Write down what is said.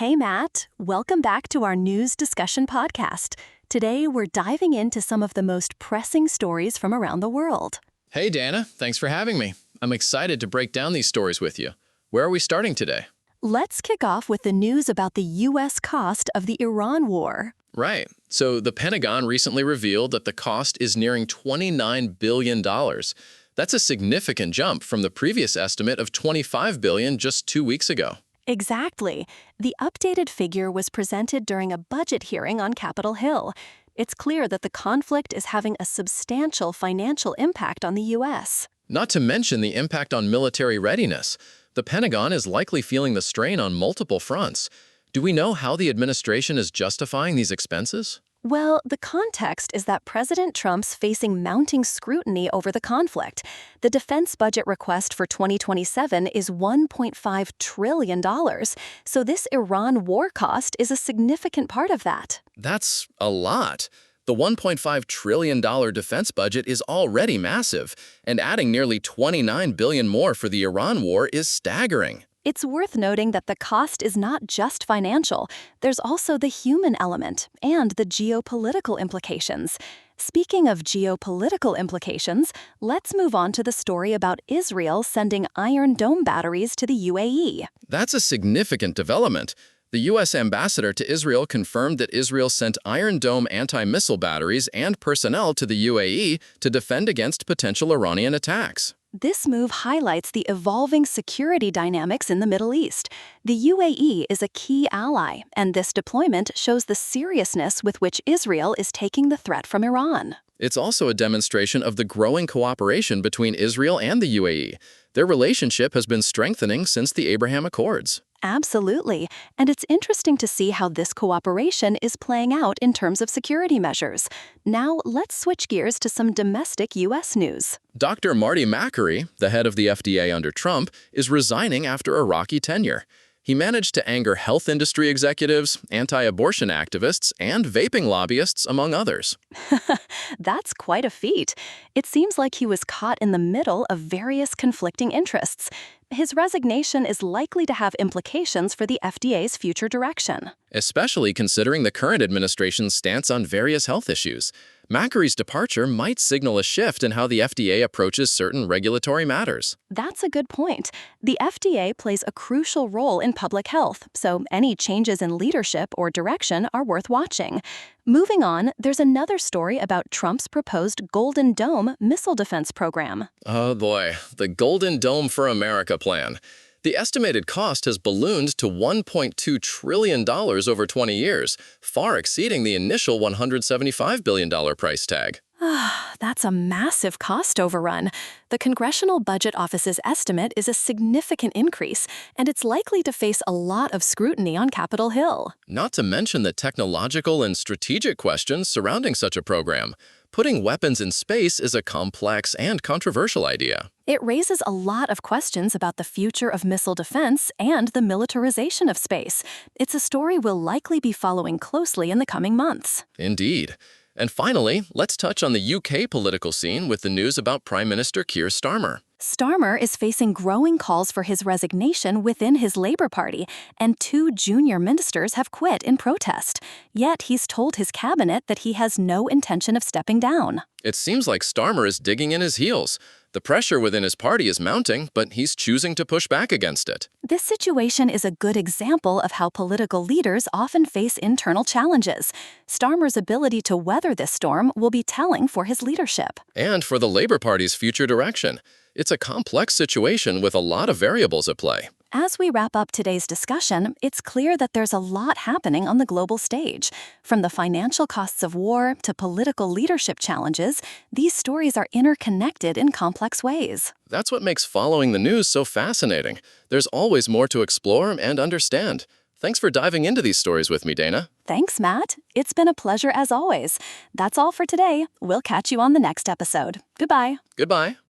Hey, Matt. Welcome back to our news discussion podcast. Today, we're diving into some of the most pressing stories from around the world. Hey, Dana. Thanks for having me. I'm excited to break down these stories with you. Where are we starting today? Let's kick off with the news about the U.S. cost of the Iran war. Right. So the Pentagon recently revealed that the cost is nearing $29 billion. That's a significant jump from the previous estimate of $25 billion just 2 weeks ago. Exactly. The updated figure was presented during a budget hearing on Capitol Hill. It's clear that the conflict is having a substantial financial impact on the U.S. Not to mention the impact on military readiness. The Pentagon is likely feeling the strain on multiple fronts. Do we know how the administration is justifying these expenses? Well, the context is that President Trump's facing mounting scrutiny over the conflict. The defense budget request for 2027 is $1.5 trillion, so this Iran war cost is a significant part of that. That's a lot. The $1.5 trillion defense budget is already massive, and adding nearly $29 billion more for the Iran war is staggering. It's worth noting that the cost is not just financial. There's also the human element and the geopolitical implications. Speaking of geopolitical implications, let's move on to the story about Israel sending Iron Dome batteries to the UAE. That's a significant development. The U.S. ambassador to Israel confirmed that Israel sent Iron Dome anti-missile batteries and personnel to the UAE to defend against potential Iranian attacks. This move highlights the evolving security dynamics in the Middle East. The UAE is a key ally, and this deployment shows the seriousness with which Israel is taking the threat from Iran. It's also a demonstration of the growing cooperation between Israel and the UAE. Their relationship has been strengthening since the Abraham Accords. Absolutely. And it's interesting to see how this cooperation is playing out in terms of security measures. Now, let's switch gears to some domestic U.S. news. Dr. Marty Makary, the head of the FDA under Trump, is resigning after a rocky tenure. He managed to anger health industry executives, anti-abortion activists, and vaping lobbyists, among others. That's quite a feat. It seems like he was caught in the middle of various conflicting interests. His resignation is likely to have implications for the FDA's future direction. Especially considering the current administration's stance on various health issues. Makary's departure might signal a shift in how the FDA approaches certain regulatory matters. That's a good point. The FDA plays a crucial role in public health, so any changes in leadership or direction are worth watching. Moving on, there's another story about Trump's proposed Golden Dome missile defense program. Oh boy, the Golden Dome for America plan. The estimated cost has ballooned to $1.2 trillion over 20 years, far exceeding the initial $175 billion price tag. That's a massive cost overrun. The Congressional Budget Office's estimate is a significant increase, and it's likely to face a lot of scrutiny on Capitol Hill. Not to mention the technological and strategic questions surrounding such a program. Putting weapons in space is a complex and controversial idea. It raises a lot of questions about the future of missile defense and the militarization of space. It's a story we'll likely be following closely in the coming months. Indeed. And finally, let's touch on the UK political scene with the news about Prime Minister Keir Starmer. Starmer is facing growing calls for his resignation within his Labour Party, and 2 junior ministers have quit in protest. Yet he's told his cabinet that he has no intention of stepping down. It seems like Starmer is digging in his heels. The pressure within his party is mounting, but he's choosing to push back against it. This situation is a good example of how political leaders often face internal challenges. Starmer's ability to weather this storm will be telling for his leadership. And for the Labour Party's future direction. It's a complex situation with a lot of variables at play. As we wrap up today's discussion, it's clear that there's a lot happening on the global stage. From the financial costs of war to political leadership challenges, these stories are interconnected in complex ways. That's what makes following the news so fascinating. There's always more to explore and understand. Thanks for diving into these stories with me, Dana. Thanks, Matt. It's been a pleasure as always. That's all for today. We'll catch you on the next episode. Goodbye. Goodbye.